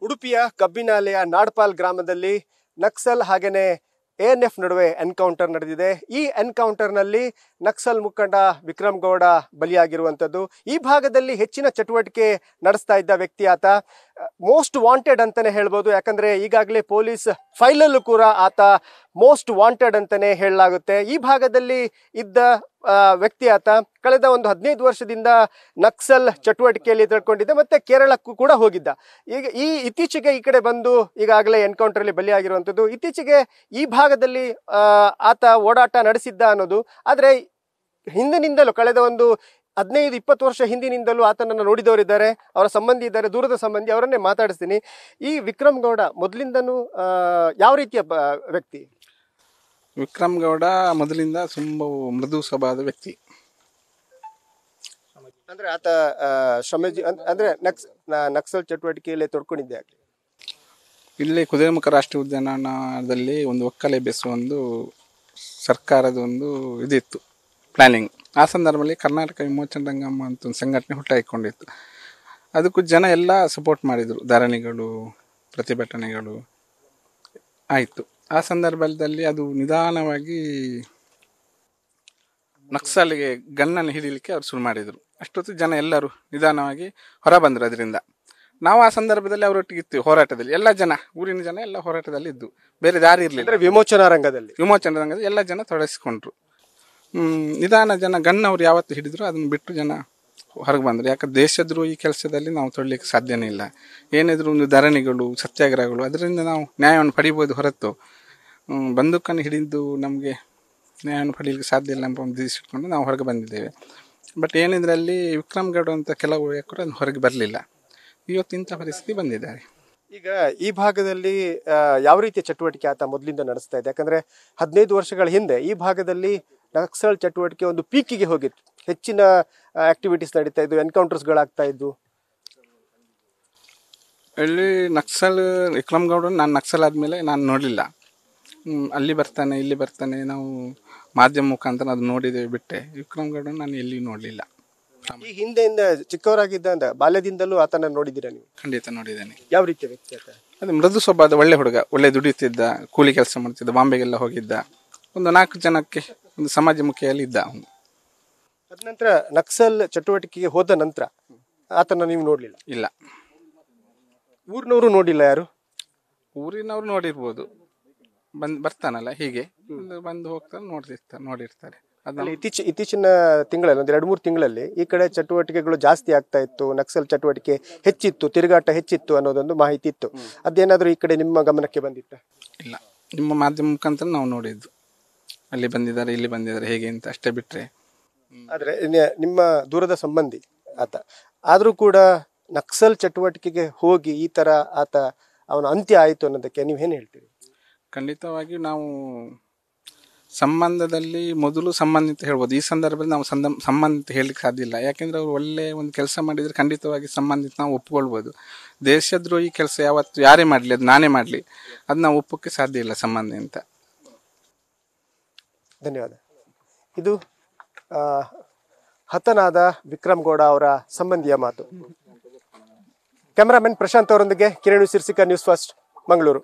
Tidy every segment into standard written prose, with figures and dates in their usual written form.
ಉಡುಪಿಯ ಕಬ್ಬಿನಾಲೆಯ ನಾಡ್ಪಾಲ್ ಗ್ರಾಮದಲ್ಲಿ ನಕ್ಸಲ್ ಹಾಗೇನೆ ANF ನಡುವೆ ಎನ್ಕೌಂಟರ್ ನಡೆದಿದೆ. ಈ ಎನ್ಕೌಂಟರ್ನಲ್ಲಿ ನಕ್ಸಲ್ ಮುಖಂಡ ವಿಕ್ರಮ್ ಗೌಡ ಬಲಿಯಾಗಿರುವಂಥದ್ದು. ಈ ಭಾಗದಲ್ಲಿ ಹೆಚ್ಚಿನ ಚಟುವಟಿಕೆ ನಡೆಸ್ತಾ ಇದ್ದ ವ್ಯಕ್ತಿ ಆತ. ಮೋಸ್ಟ್ ವಾಂಟೆಡ್ ಅಂತಾನೆ ಹೇಳ್ಬೋದು. ಯಾಕಂದ್ರೆ ಈಗಾಗಲೇ ಪೊಲೀಸ್ ಫೈಲಲ್ಲೂ ಕೂಡ ಆತ ಮೋಸ್ಟ್ ವಾಂಟೆಡ್ ಅಂತಾನೆ ಹೇಳಲಾಗುತ್ತೆ. ಈ ಭಾಗದಲ್ಲಿ ಇದ್ದ ವ್ಯಕ್ತಿ ಆತ ಕಳೆದ ಒಂದು 15 ವರ್ಷದಿಂದ ನಕ್ಸಲ್ ಚಟುವಟಿಕೆಯಲ್ಲಿ ತಿಳ್ಕೊಂಡಿದ್ದ, ಮತ್ತೆ ಕೇರಳಕ್ಕೂ ಕೂಡ ಹೋಗಿದ್ದ. ಈಗ ಇತ್ತೀಚೆಗೆ ಈ ಕಡೆ ಬಂದು ಈಗಾಗಲೇ ಎನ್ಕೌಂಟರ್ ಅಲ್ಲಿ ಬಲಿಯಾಗಿರುವಂಥದ್ದು. ಇತ್ತೀಚೆಗೆ ಈ ಭಾಗದಲ್ಲಿ ಆತ ಓಡಾಟ ನಡೆಸಿದ್ದ ಅನ್ನೋದು. ಆದರೆ ಹಿಂದಿನಿಂದಲೂ ಕಳೆದ ಒಂದು 15-20 ವರ್ಷ ಹಿಂದಿನಿಂದಲೂ ಆತನನ್ನು ನೋಡಿದವರಿದ್ದಾರೆ, ಅವರ ಸಂಬಂಧಿ ಇದ್ದಾರೆ, ದೂರದ ಸಂಬಂಧಿ. ಅವರನ್ನೇ ಮಾತಾಡಿಸ್ತೀನಿ. ಈ ವಿಕ್ರಮ್ ಗೌಡ ಮೊದಲಿಂದನೂ ಯಾವ ರೀತಿಯ ವ್ಯಕ್ತಿ? ವಿಕ್ರಮ್ ಗೌಡ ಮೊದಲಿಂದ ತುಂಬ ಮೃದು ಸ್ವಭಾವದ ವ್ಯಕ್ತಿ. ಅಂದ್ರೆ ಆತ ಶ್ರಮಜೀವಿ ಅಂದ್ರೆ ನಕ್ಸಲ್ ಚಟುವಟಿಕೆಯಲ್ಲಿ ತೊಡ್ಕೊಂಡಿದ್ದೆ. ಇಲ್ಲಿ ಕುದುರೆಮುಖ ರಾಷ್ಟ್ರೀಯ ಉದ್ಯಾನವನದಲ್ಲಿ ಒಂದು ಒಕ್ಕಲೆ ಬೆಸುವ ಒಂದು ಸರ್ಕಾರದ ಒಂದು ಇದಿತ್ತು ಪ್ಲಾನಿಂಗ್. ಆ ಸಂದರ್ಭದಲ್ಲಿ ಕರ್ನಾಟಕ ವಿಮೋಚನಾ ರಂಗಮ್ಮ ಅಂತ ಒಂದು ಸಂಘಟನೆ ಹುಟ್ಟಾಕಿಕೊಂಡಿತ್ತು. ಅದಕ್ಕೂ ಜನ ಎಲ್ಲ ಸಪೋರ್ಟ್ ಮಾಡಿದರು, ಧರಣಿಗಳು, ಪ್ರತಿಭಟನೆಗಳು ಆಯಿತು. ಆ ಸಂದರ್ಭದಲ್ಲಿ ಅದು ನಿಧಾನವಾಗಿ ನಕ್ಸಲ್ಗೆ ಗನ್ನನ್ನು ಹಿಡಿಯಲಿಕ್ಕೆ ಅವ್ರು ಶುರು ಮಾಡಿದರು. ಅಷ್ಟೊತ್ತು ಜನ ಎಲ್ಲರೂ ನಿಧಾನವಾಗಿ ಹೊರ ಬಂದರು ಅದರಿಂದ. ನಾವು ಆ ಸಂದರ್ಭದಲ್ಲಿ ಅವರೊಟ್ಟಿಗೆ ಇತ್ತು ಹೋರಾಟದಲ್ಲಿ. ಎಲ್ಲ ಜನ, ಊರಿನ ಜನ ಎಲ್ಲ ಹೋರಾಟದಲ್ಲಿ ಇದ್ದು, ಬೇರೆ ದಾರಿ ಇರಲಿಲ್ಲ. ವಿಮೋಚನಾ ರಂಗದಲ್ಲಿ ಎಲ್ಲ ಜನ ತೊಡಗಿಸಿಕೊಂಡ್ರು. ನಿಧಾನ ಜನ ಗನ್ ಅವ್ರು ಯಾವತ್ತು ಹಿಡಿದ್ರು ಅದನ್ನು ಬಿಟ್ಟು ಜನ ಹೊರಗೆ ಬಂದರು. ಯಾಕಂದ್ರೆ ದೇಶದ್ರೋಹಿ ಕೆಲಸದಲ್ಲಿ ನಾವು ತೊಡಲಿಕ್ಕೆ ಸಾಧ್ಯನೇ ಇಲ್ಲ. ಏನಿದ್ರು ಒಂದು ಧರಣಿಗಳು, ಸತ್ಯಾಗ್ರಹಗಳು, ಅದರಿಂದ ನಾವು ನ್ಯಾಯವನ್ನು ಪಡಿಬೋದು ಹೊರತು ಬಂದೂಕನ್ನು ಹಿಡಿದು ನಮಗೆ ನ್ಯಾಯವನ್ನು ಪಡೀಲಿಕ್ಕೆ ಸಾಧ್ಯ ಇಲ್ಲ ಎಂಬ ಒಂದು ದಿಸಿಟ್ಕೊಂಡು ನಾವು ಹೊರಗೆ ಬಂದಿದ್ದೇವೆ. ಬಟ್ ಏನಿದ್ರಲ್ಲಿ ವಿಕ್ರಮ್ ಗೌಡ ಅಂತ ಕೆಲವು ಕೂಡ ಹೊರಗೆ ಬರಲಿಲ್ಲ. ಇವತ್ತು ಇಂಥ ಪರಿಸ್ಥಿತಿ ಬಂದಿದ್ದಾರೆ. ಈಗ ಈ ಭಾಗದಲ್ಲಿ ಯಾವ ರೀತಿಯ ಚಟುವಟಿಕೆ ಆತ ಮೊದಲಿಂದ ನಡೆಸ್ತಾ ಇದೆ? ಯಾಕಂದ್ರೆ 15 ವರ್ಷಗಳ ಹಿಂದೆ ಈ ಭಾಗದಲ್ಲಿ ನಕ್ಸಲ್ ಚಟುವಟಿಕೆ ಒಂದು ಪೀಕಿಗೆ ಹೋಗಿತ್ತು. ಹೆಚ್ಚಿನ ಆಕ್ಟಿವಿಟೀಸ್ ನಡೀತಾ ಇದ್ವು, ಎನ್ಕೌಂಟರ್ಸ್ಗಳಾಗ್ತಾ ಇದ್ವು. ಇಲ್ಲಿ ನಕ್ಸಲ್ ವಿಕ್ರಮ್ ಗೌಡ ನಾನು ನಕ್ಸಲ್ ಆದಮೇಲೆ ನಾನು ನೋಡಲಿಲ್ಲ. ಅಲ್ಲಿ ಬರ್ತಾನೆ, ಇಲ್ಲಿ ಬರ್ತಾನೆ, ನಾವು ಮಾಧ್ಯಮ ಮುಖಾಂತರ ಅದು ನೋಡಿದ್ದೇವೆ ಬಿಟ್ಟೆ ವಿಕ್ರಮ್ ಗೌಡ ನಾನು ಎಲ್ಲಿ ನೋಡಲಿಲ್ಲ. ಈ ಹಿಂದೆಯಿಂದ ಚಿಕ್ಕವರಾಗಿದ್ದ ಬಾಲ್ಯದಿಂದಲೂ ಆತನ ನೋಡಿದ್ದೀರಾ ನೀವು? ಖಂಡಿತ ನೋಡಿದ್ದೇನೆ. ಯಾವ ರೀತಿಯ ವ್ಯಕ್ತಿ ಆತ? ಅದು ಮೃದು ಸ್ವಭಾವದ ಒಳ್ಳೆ ಹುಡುಗ, ಒಳ್ಳೆ ದುಡಿಯುತ್ತಿದ್ದ, ಕೂಲಿ ಕೆಲಸ ಮಾಡ್ತಿದ್ದ, ಬಾಂಬೆಗೆಲ್ಲ ಹೋಗಿದ್ದ, ಒಂದು 4 ಜನಕ್ಕೆ ಒಂದು ಸಮಾಜಮುಖಿಯಲ್ಲಿ ಇದ್ದ ಅವನು. ಅದ ನಂತರ ನಕ್ಸಲ್ ಚಟುವಟಿಕೆಗೆ ಹೋದ ನಂತರ ಆತನ ನೀವು ನೋಡ್ಲಿಲ್ಲ? ಇಲ್ಲ. ಊರಿನವರು ನೋಡಿಲ್ಲ? ಯಾರು? ಊರಿನವ್ರು ನೋಡಿರ್ಬೋದು, ಬರ್ತಾನಲ್ಲ ಹೀಗೆ ಬಂದು ಹೋಗ್ತಾರೆ, ನೋಡಿರ್ತಾರೆ. ಇತ್ತೀಚಿನ ತಿಂಗಳಲ್ಲಿ 1-2-3 ತಿಂಗಳಲ್ಲಿ ಈ ಕಡೆ ಚಟುವಟಿಕೆಗಳು ಜಾಸ್ತಿ ಆಗ್ತಾ ಇತ್ತು, ನಕ್ಸಲ್ ಚಟುವಟಿಕೆ ಹೆಚ್ಚಿತ್ತು, ತಿರುಗಾಟ ಹೆಚ್ಚಿತ್ತು ಅನ್ನೋದೊಂದು ಮಾಹಿತಿ ಇತ್ತು. ಅದೇನಾದ್ರೂ ಈ ಕಡೆ ನಿಮ್ಮ ಗಮನಕ್ಕೆ ಬಂದಿತ್ತ? ಇಲ್ಲ, ನಿಮ್ಮ ಮಾಧ್ಯಮ ಮುಖಾಂತರ ನಾವು ನೋಡಿದ್ದು. ಅಲ್ಲಿ ಬಂದಿದ್ದಾರೆ, ಇಲ್ಲಿ ಬಂದಿದ್ದಾರೆ, ಹೇಗೆ ಅಂತ ಅಷ್ಟೇ ಬಿಟ್ರೆ. ಆದ್ರೆ ನಿಮ್ಮ ದೂರದ ಸಂಬಂಧಿ ಆತ ಆದ್ರೂ ಕೂಡ ನಕ್ಸಲ್ ಚಟುವಟಿಕೆಗೆ ಹೋಗಿ ಈ ತರ ಆತ ಅವನ ಅಂತ್ಯ ಆಯಿತು ಅನ್ನೋದಕ್ಕೆ ನೀವೇನು ಹೇಳ್ತೀರಿ? ಖಂಡಿತವಾಗಿ ನಾವು ಸಂಬಂಧದಲ್ಲಿ ಮೊದಲು ಸಂಬಂಧ ಅಂತ ಹೇಳ್ಬೋದು. ಈ ಸಂದರ್ಭದಲ್ಲಿ ನಾವು ಸಂಬಂಧ ಅಂತ ಹೇಳಲಿಕ್ಕೆ ಸಾಧ್ಯ ಇಲ್ಲ. ಯಾಕೆಂದ್ರೆ ಅವ್ರು ಒಳ್ಳೆ ಒಂದು ಕೆಲಸ ಮಾಡಿದರೆ ಖಂಡಿತವಾಗಿ ಸಂಬಂಧಿತ ನಾವು ಒಪ್ಕೊಳ್ಬೋದು. ದೇಶದ್ರೋಹಿ ಕೆಲಸ ಯಾವತ್ತು ಯಾರೇ ಮಾಡಲಿ, ಅದು ನಾನೇ ಮಾಡಲಿ, ಅದು ನಾವು ಒಪ್ಪೋಕ್ಕೆ ಸಾಧ್ಯ ಇಲ್ಲ ಸಂಬಂಧ ಅಂತ. ಧನ್ಯವಾದ. ಇದು ಹತನಾದ ವಿಕ್ರಮ್ ಗೌಡ ಅವರ ಸಂಬಂಧಿಯ ಮಾತು. ಕ್ಯಾಮರಾಮನ್ ಪ್ರಶಾಂತ್ ಅವರೊಂದಿಗೆ ಕಿರಣ್ ಸಿರ್ಸಿಕಾ, news first, Mangaluru.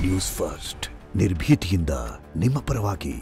News first ನಿರ್ಭೀತಿಯಿಂದ ನಿಮ್ಮ ಪರವಾಗಿ.